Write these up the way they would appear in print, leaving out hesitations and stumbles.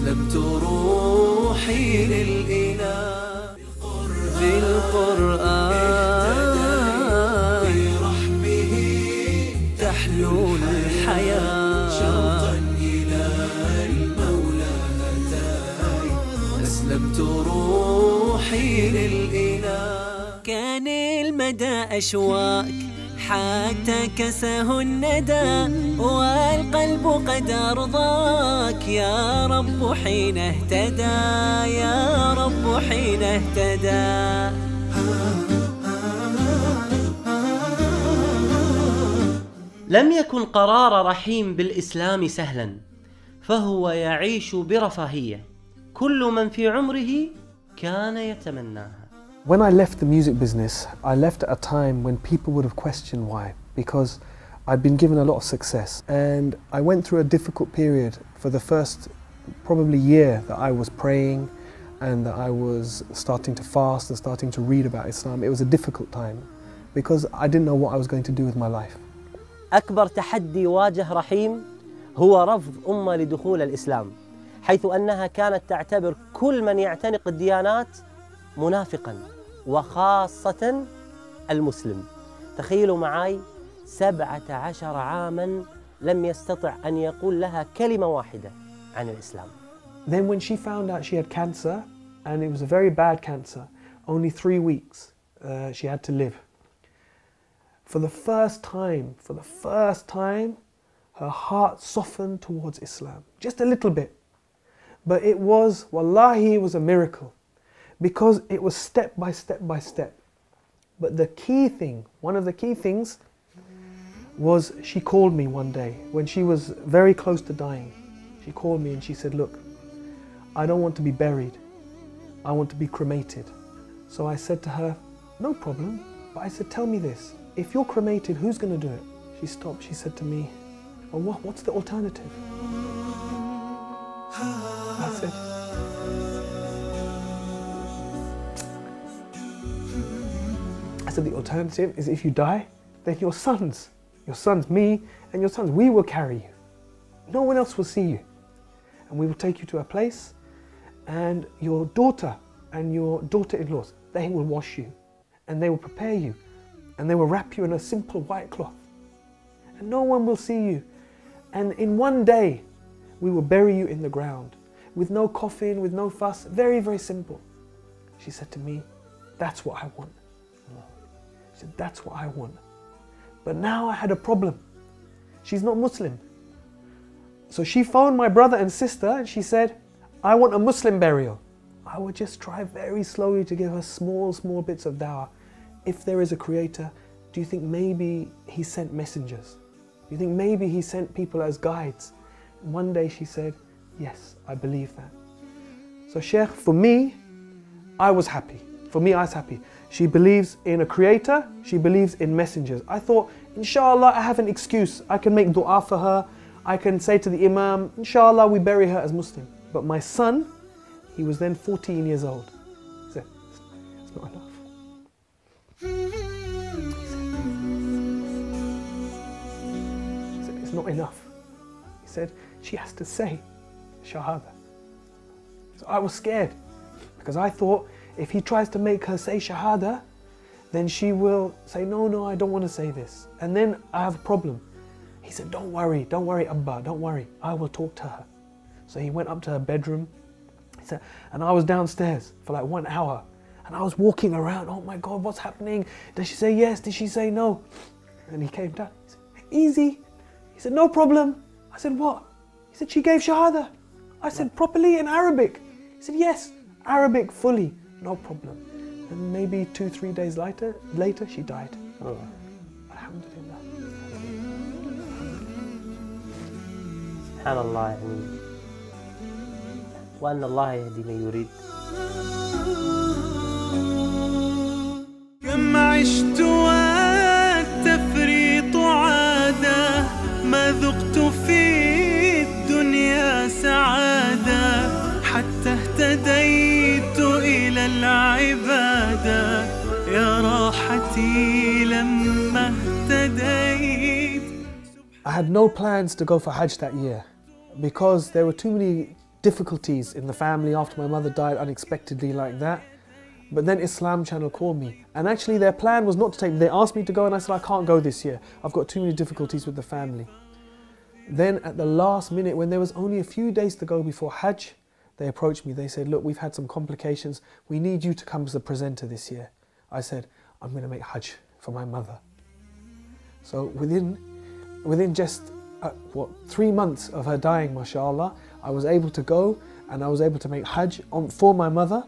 أسلمت روحي للإله بالقرآن برحمه تحلو الحياة شوقا إلى المولى أتاي أسلمت روحي للإله كان المدى أشواك حتى كسه الندى والقلب قد أرضاك يا رب حين اهتدى يا رب حين اهتدى. لم يكن قرار رحيم بالإسلام سهلا، فهو يعيش برفاهية كل من في عمره كان يتمناها. When I left the music business, I left at a time when people would have questioned why, because I'd been given a lot of success, and I went through a difficult period for the first probably year that I was praying and that I was starting to fast and starting to read about Islam. It was a difficult time because I didn't know what I was going to do with my life. أكبر تحدي واجه رحيم هو رفض أمة لدخول الإسلام، حيث أنها كانت تعتبر كل من يعتنق الديانات منافقاً وخاصة المسلم. تخيلوا معي 17 عاماً لم يستطع أن يقول لها كلمة واحدة عن الإسلام. Then when she found out she had cancer, and it was a very bad cancer, only 3 weeks she had to live. For the first time, her heart softened towards Islam, just a little bit. But it was, wallahi, it was a miracle, because it was step by step by step. But the key thing, one of the key things, was she called me one day when she was very close to dying. She called me and she said, look, I don't want to be buried. I want to be cremated. So I said to her, no problem. But I said, tell me this, if you're cremated, who's going to do it? She stopped, she said to me, well, what's the alternative? I said, the alternative is if you die, then your sons, me and your sons, we will carry you. No one else will see you. And we will take you to a place, and your daughter and your daughter-in-laws, they will wash you, and they will prepare you, and they will wrap you in a simple white cloth. And no one will see you. And in one day, we will bury you in the ground, with no coffin, with no fuss, very, very simple. She said to me, that's what I want. She said, that's what I want. But now I had a problem. She's not Muslim. So she phoned my brother and sister and she said, I want a Muslim burial. I would just try very slowly to give her small bits of dawah. If there is a creator, do you think maybe he sent messengers? Do you think maybe he sent people as guides? And one day she said, yes, I believe that. So Sheikh, for me, I was happy. For me, I was happy. She believes in a creator, she believes in messengers. I thought, inshallah, I have an excuse. I can make dua for her. I can say to the imam, inshallah, we bury her as Muslim. But my son, he was then 14 years old. He said, it's not enough. He said, it's not enough. He said, she has to say Shahada. So I was scared, because I thought if he tries to make her say Shahada, then she will say, no, I don't want to say this. And then I have a problem. He said, don't worry, Abba, don't worry. I will talk to her. So he went up to her bedroom. He said, and I was downstairs for like 1 hour. And I was walking around, oh my God, what's happening? Did she say yes? Did she say no? And he came down. He said, easy. He said, no problem. I said, what? He said, she gave Shahada. I said, properly in Arabic. He said, yes, Arabic fully, no problem. And maybe 2-3 days later, she died. Oh. Alhamdulillah. سبحان الله يعني وأن الله يهدي من يريد. كم عشت والتفريط عادة ما ذقت في الدنيا سعادة حتى اهتديت إلى العبادة يا راحتي لما اهتديت. I had no plans to go for Hajj that year because there were too many difficulties in the family after my mother died unexpectedly like that. But then Islam Channel called me, and actually their plan was not to take me. They asked me to go and I said, I can't go this year. I've got too many difficulties with the family. Then at the last minute, when there was only a few days to go before Hajj, they approached me. They said, look, we've had some complications. We need you to come as a presenter this year. I said, I'm going to make Hajj for my mother. So within just 3 months of her dying, mashallah, I was able to go and I was able to make Hajj for my mother,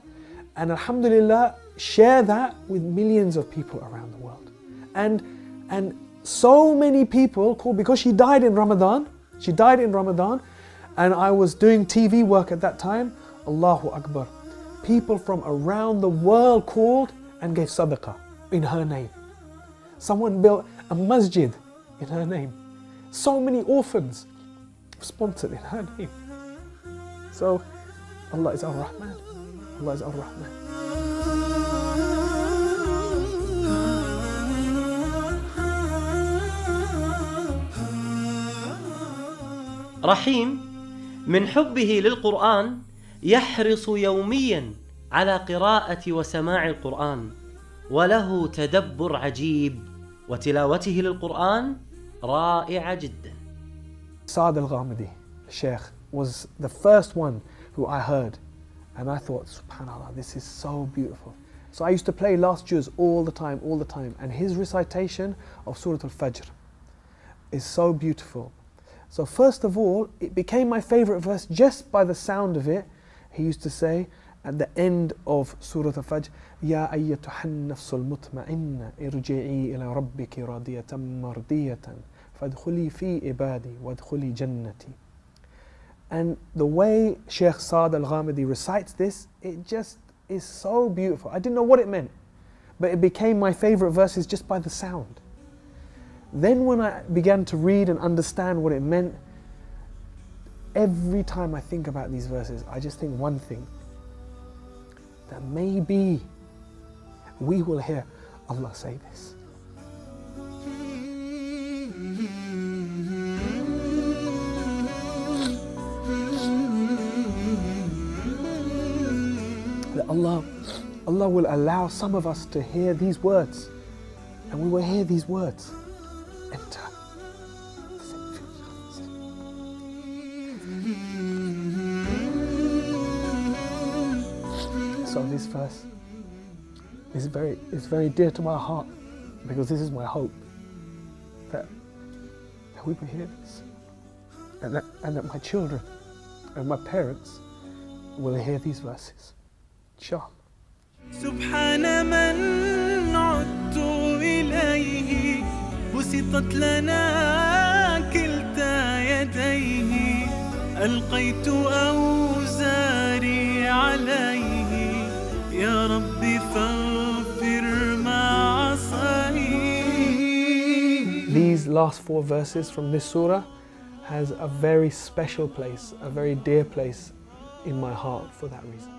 and alhamdulillah share that with millions of people around the world. And so many people called, because she died in Ramadan, and I was doing TV work at that time. Allahu Akbar. People from around the world called and gave sadaqah in her name. Someone built a masjid in her name. So many orphans sponsored in her name. So Allah is Ar-Rahman. Allah is Ar-Rahman. رحيم من حبه للقرآن يحرص يوميا على قراءة وسماع القرآن، وله تدبر عجيب، وتلاوته للقرآن رائعة جدا. Saad al-Ghamidi, Sheikh, was the first one who I heard, and I thought, subhanAllah, this is so beautiful. So I used to play last juz all the time, and his recitation of Surah Al-Fajr is so beautiful. So first of all, it became my favorite verse just by the sound of it. He used to say at the end of Surah Al-Fajr, Ya ayyatuhan nafsul mutma'inna irji'i ila rabbiki radiyatan mardiyatan fadkhuli fi ibadi wadkhuli jannati. And the way Sheikh Saad al-Ghamidi recites this, it just is so beautiful. I didn't know what it meant, but it became my favorite verses just by the sound. Then when I began to read and understand what it meant, every time I think about these verses, I just think one thing, that maybe we will hear Allah say this. That Allah will allow some of us to hear these words, and we will hear these words enter. So this verse is very dear to my heart, because this is my hope, that we will hear this, and that my children and my parents will hear these verses. Inshallah. سبحان من عدت إليه بسطت لنا كلتا يديه ألقيت أوزاري عليه يا ربي فاغفر ما عصاني. These last 4 verses from this surah has a very special place, a very dear place in my heart for that reason.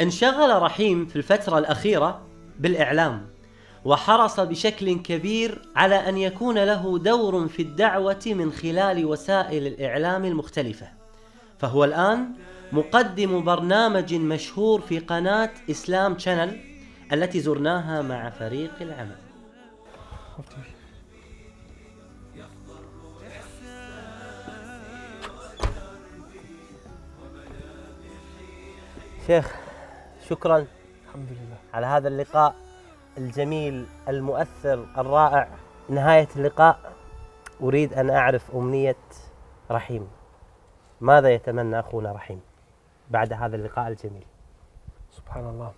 انشغل رحيم في الفترة الأخيرة بالإعلام، وحرص بشكل كبير على أن يكون له دور في الدعوة من خلال وسائل الإعلام المختلفة، فهو الآن مقدم برنامج مشهور في قناة اسلام شانل التي زرناها مع فريق العمل. شيخ، شكرا الحمد لله على هذا اللقاء الجميل المؤثر الرائع. نهاية اللقاء أريد أن أعرف أمنية رحيم. ماذا يتمنى أخونا رحيم بعد هذا اللقاء الجميل؟ Subhanallah.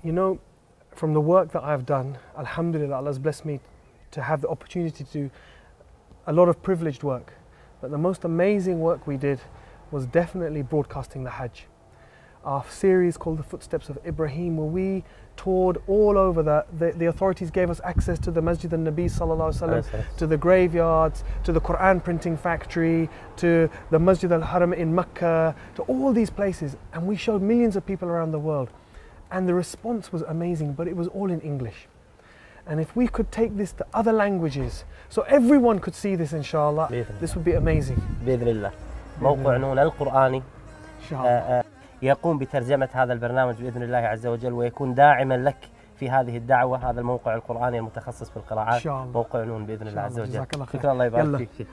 You know, from the work that I've done, alhamdulillah, Allah has blessed me to have the opportunity to do a lot of privileged work. But the most amazing work we did was definitely broadcasting the Hajj. Our series called The Footsteps of Ibrahim, where we toured all over. The authorities gave us access to the Masjid al-Nabi sallallahu alaihi wasallam, to the graveyards, to the Quran printing factory, to the Masjid al-Haram in Mecca, to all these places. And we showed millions of people around the world. And the response was amazing, but it was all in English. And if we could take this to other languages, so everyone could see this, inshallah, this would be amazing. بإذن الله. موقع نون القرآني إن شاء الله. يقوم بترجمة هذا البرنامج بإذن الله عز وجل، ويكون داعما لك في هذه الدعوة. هذا الموقع القرآني المتخصص في القراءات، إن شاء الله. موقع نون بإذن الله عز وجل. جزاك الله خير. شكرا، الله يبارك يلا. فيك.